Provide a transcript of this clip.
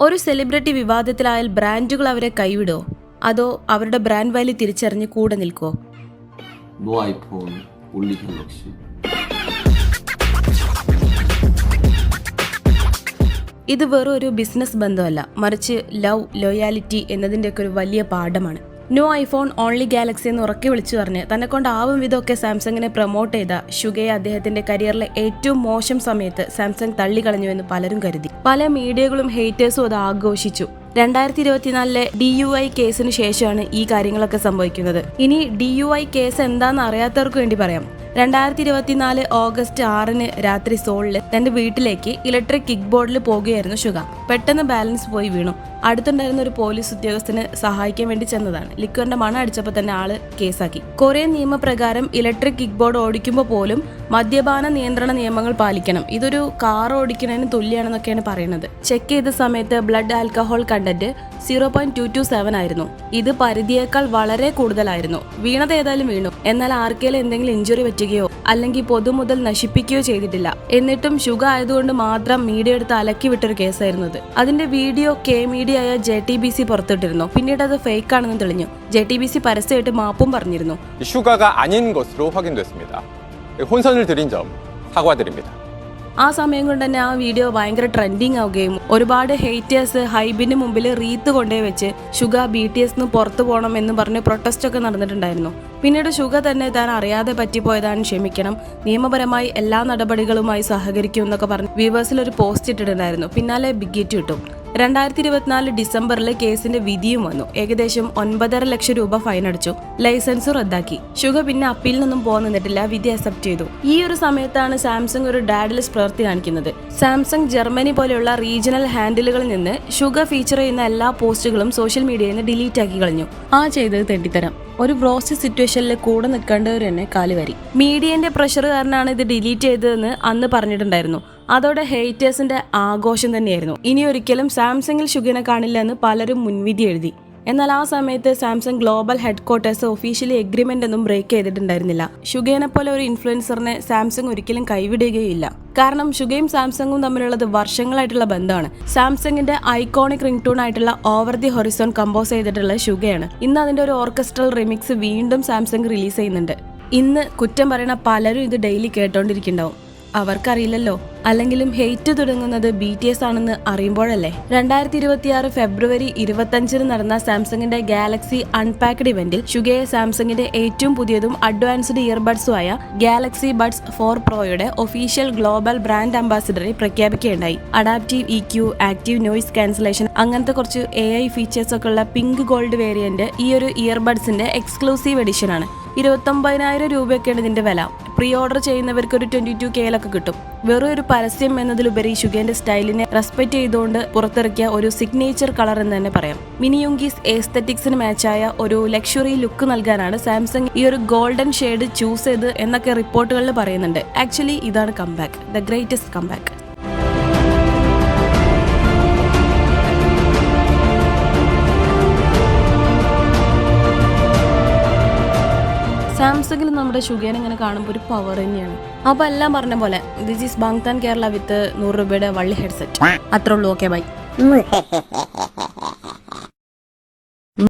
ഒരു സെലിബ്രിറ്റി വിവാദത്തിലായാൽ ബ്രാൻഡുകൾ അവരെ കൈവിടോ അതോ അവരുടെ ബ്രാൻഡ് വാല്യൂ തിരിച്ചറിഞ്ഞ് കൂടെ നിൽക്കുമോ? No iPhone, only Galaxy. ഇത് വെറും ഒരു ബിസിനസ് ബന്ധമല്ല, മറിച്ച് ലവ്, ലോയാലിറ്റി എന്നതിൻ്റെയൊക്കെ ഒരു വലിയ പാഠമാണ്. നോ ഐഫോൺ ഓൺലി ഗാലക്സി എന്ന് ഉറക്കെ വിളിച്ചു പറഞ്ഞ് തന്നെ കൊണ്ടാവും വിധമൊക്കെ സാംസങ്ങിനെ പ്രൊമോട്ട് ചെയ്ത ഷുഗയെ അദ്ദേഹത്തിന്റെ കരിയറിലെ ഏറ്റവും മോശം സമയത്ത് സാംസങ് തള്ളിക്കളഞ്ഞുവെന്ന് പലരും കരുതി. പല മീഡിയകളും ഹേറ്റേഴ്സും അത് ആഘോഷിച്ചു. 2024 DUI കേസിന് ശേഷമാണ് ഈ കാര്യങ്ങളൊക്കെ സംഭവിക്കുന്നത്. ഇനി DUI കേസ് എന്താണെന്ന് അറിയാത്തവർക്ക് വേണ്ടി പറയാം. 2024 ഓഗസ്റ്റ് 6 രാത്രി സോളിൽ തന്റെ വീട്ടിലേക്ക് ഇലക്ട്രിക് കിക്ക് ബോർഡിൽ പോകുകയായിരുന്നു ഷുഗ. പെട്ടെന്ന് ബാലൻസ് പോയി വീണു. അടുത്തുണ്ടായിരുന്ന ഒരു പോലീസ് ഉദ്യോഗസ്ഥന് സഹായിക്കാൻ വേണ്ടി ചെന്നതാണ്. ലിക്വറിന്റെ മണം അടിച്ചപ്പോൾ തന്നെ ആള് കേസാക്കി. കൊറിയൻ നിയമപ്രകാരം ഇലക്ട്രിക് കിക്ക് ബോർഡ് ഓടിക്കുമ്പോൾ പോലും മദ്യപാന നിയന്ത്രണ നിയമങ്ങൾ പാലിക്കണം. ഇതൊരു കാർ ഓടിക്കുന്നതിന് തുല്യമാണെന്നൊക്കെയാണ് പറയുന്നത്. ചെക്ക് ചെയ്ത സമയത്ത് ബ്ലഡ് ആൽക്കഹോൾ കണ്ടന്റ് 0.227 ആയിരുന്നു. ഇത് പരിധിയേക്കാൾ വളരെ കൂടുതലായിരുന്നു. വീണത് ഏതായാലും വീണു, എന്നാൽ ആർക്കെങ്കിലും എന്തെങ്കിലും ഇഞ്ചുറി പറ്റുകയോ അല്ലെങ്കിൽ പൊതുമുതൽ നശിപ്പിക്കുകയോ ചെയ്തിട്ടില്ല. എന്നിട്ടും ഷുഗ ആയതുകൊണ്ട് മാത്രം മീഡിയ എടുത്ത് അലക്കി വിട്ടൊരു കേസായിരുന്നു അത്. അതിന്റെ വീഡിയോ മീഡിയ ആയ JTBC പുറത്തിട്ടിരുന്നു. പിന്നീട് അത് ഫേക്ക് ആണെന്ന് തെളിഞ്ഞു. JTBC പരസ്യമായിട്ട് മാപ്പും പറഞ്ഞിരുന്നു. 슈가가 아닌 것으로 확인됐습니다. 혼선을 드린 점 사과드립니다. ആ സമയം കൊണ്ട് തന്നെ ആ വീഡിയോ ഭയങ്കര ട്രെൻഡിങ് ആവുകയും ഒരുപാട് ഹേറ്റേഴ്സ് ഹൈബിന് മുമ്പിൽ റീത്ത് കൊണ്ടേ വെച്ച് ഷുഗ BTS പുറത്തു പോകണം എന്ന് പറഞ്ഞ് പ്രൊട്ടസ്റ്റ് ഒക്കെ നടന്നിട്ടുണ്ടായിരുന്നു. പിന്നീട് ഷുഗ തന്നെ താൻ അറിയാതെ പറ്റിപ്പോയതാണ്, ക്ഷമിക്കണം, നിയമപരമായി എല്ലാ നടപടികളുമായി സഹകരിക്കും എന്നൊക്കെ പറഞ്ഞ് വ്യൂവേഴ്സിൽ ഒരു പോസ്റ്റ് ഇട്ടിട്ടുണ്ടായിരുന്നു. പിന്നാലെ ബിഗ് ഹിറ്റ് കിട്ടും. 2024 ഡിസംബറിൽ കേസിന്റെ വിധിയും വന്നു. ഏകദേശം 9.5 ലക്ഷം രൂപ ഫൈൻ അടിച്ചു. ലൈസൻസ് റദ്ദാക്കി. ഷുഗ പിന്നെ അപ്പീൽ നിന്നും പോകാൻ നിന്നിട്ടില്ല, വിധി അക്സെപ്റ്റ് ചെയ്തു. ഈ ഒരു സമയത്താണ് സാംസങ് ഒരു ഡാഡ്ലെസ് പ്രവൃത്തി കാണിക്കുന്നത്. സാംസങ് ജർമ്മനി പോലെയുള്ള റീജിയണൽ ഹാൻഡിലുകളിൽ നിന്ന് ഷുഗ ഫീച്ചർ ചെയ്യുന്ന എല്ലാ പോസ്റ്റുകളും സോഷ്യൽ മീഡിയയിൽ നിന്ന് ഡിലീറ്റ് ആക്കി കളഞ്ഞു. ആ ചെയ്തത് തെണ്ടിത്തരം. ഒരു ബ്രോസ്റ്റ് സിറ്റുവേഷനിൽ കൂടെ നിൽക്കേണ്ടവർ തന്നെ കാലുവരി. മീഡിയന്റെ പ്രഷർ കാരണമാണ് ഇത് ഡിലീറ്റ് ചെയ്തതെന്ന് അന്ന് പറഞ്ഞിട്ടുണ്ടായിരുന്നു. അതോടെ ഹേറ്റേഴ്സിന്റെ ആഘോഷം തന്നെയായിരുന്നു. ഇനി ഒരിക്കലും സാംസങ്ങിൽ ഷുഗിനെ കാണില്ല എന്ന് പലരും മുൻവിധി എഴുതി. എന്നാൽ ആ സമയത്ത് Samsung global headquarters officially agreement ഒന്നും ബ്രേക്ക് ചെയ്തിട്ടുണ്ടായിരുന്നില്ല. ഷുഗേനെ പോലെ ഒരു ഇൻഫ്ലുവൻസറിനെ സാംസങ് ഒരിക്കലും കൈവിടുകയില്ല. കാരണം ഷുഗയും സാംസങ്ങും തമ്മിലുള്ളത് വർഷങ്ങളായിട്ടുള്ള ബന്ധമാണ്. സാംസങ്ങിന്റെ ഐക്കോണിക് റിംഗ് ടൂൺ ആയിട്ടുള്ള ഓവർ ദി ഹൊറിസോൺ കമ്പോസ് ചെയ്തിട്ടുള്ള ഷുഗയാണ്. ഇന്ന് അതിന്റെ ഒരു ഓർക്കസ്ട്രൽ റിമിക്സ് വീണ്ടും സാംസങ് റിലീസ് ചെയ്യുന്നുണ്ട്. ഇന്ന് കുറ്റം പറയുന്ന പലരും ഇത് ഡെയിലി കേട്ടോണ്ടിരിക്കുന്നുണ്ടാവും. അവർക്കറിയില്ലല്ലോ, അല്ലെങ്കിലും ഹെയ്റ്റ് തുടങ്ങുന്നത് BTS ആണെന്ന് അറിയുമ്പോഴല്ലേ. 2026 ഫെബ്രുവരി 25 നടന്ന സാംസങ്ങിന്റെ ഗാലക്സി അൺപാക്ഡ് ഇവന്റിൽ ഷുഗയെ സാംസങ്ങിന്റെ ഏറ്റവും പുതിയതും അഡ്വാൻസ്ഡ് ഇയർബഡ്സുമായ ഗാലക്സി ബഡ്സ് 4 പ്രോയുടെ ഒഫീഷ്യൽ ഗ്ലോബൽ ബ്രാൻഡ് അംബാസിഡറെ പ്രഖ്യാപിക്കുകയുണ്ടായി. Adaptive EQ, active noise cancellation, അങ്ങനത്തെ കുറച്ച് AI ഫീച്ചേഴ്സ് ഒക്കെ ഉള്ള പിങ്ക് ഗോൾഡ് വേരിയന്റ് ഈ ഒരു ഇയർബഡ്സിന്റെ എക്സ്ക്ലൂസീവ് എഡിഷൻ ആണ്. 29,000 രൂപയൊക്കെയാണ് ഇതിന്റെ വില. പ്രീ ഓർഡർ ചെയ്യുന്നവർക്ക് ഒരു 22K കിട്ടും. വെറും ഒരു പരസ്യം എന്നതിലുപരി ഷുഗേന്റെ സ്റ്റൈലിനെ റെസ്പെക്ട് ചെയ്തുകൊണ്ട് പുറത്തിറക്കിയ ഒരു സിഗ്നേച്ചർ കളർ എന്ന് തന്നെ പറയാം. മിനിയുങ്കീസ് എസ്തെറ്റിക്സിന് മാച്ചായ ഒരു ലക്ഷറി ലുക്ക് നൽകാനാണ് സാംസങ് ഈ ഒരു ഗോൾഡൻ ഷെയ്ഡ് ചൂസ് ചെയ്ത് എന്നൊക്കെ റിപ്പോർട്ടുകളിൽ പറയുന്നുണ്ട്. ആക്ച്വലി ഇതാണ് കംബാക്ക്, ദ ഗ്രേറ്റസ്റ്റ് കംബാക്ക്. സാംസങ്ങിൽ നമ്മുടെ ഷുഗേനെ ഇങ്ങനെ കാണുമ്പോൾ ഒരു പവർ തന്നെയാണ്. അപ്പോൾ എല്ലാം പറഞ്ഞ പോലെ this is Bangtan Kerala with 100 രൂപയുടെ വള്ളി ഹെഡ്സെറ്റ്. അത്രേ ഉള്ളൂ. Okay, by.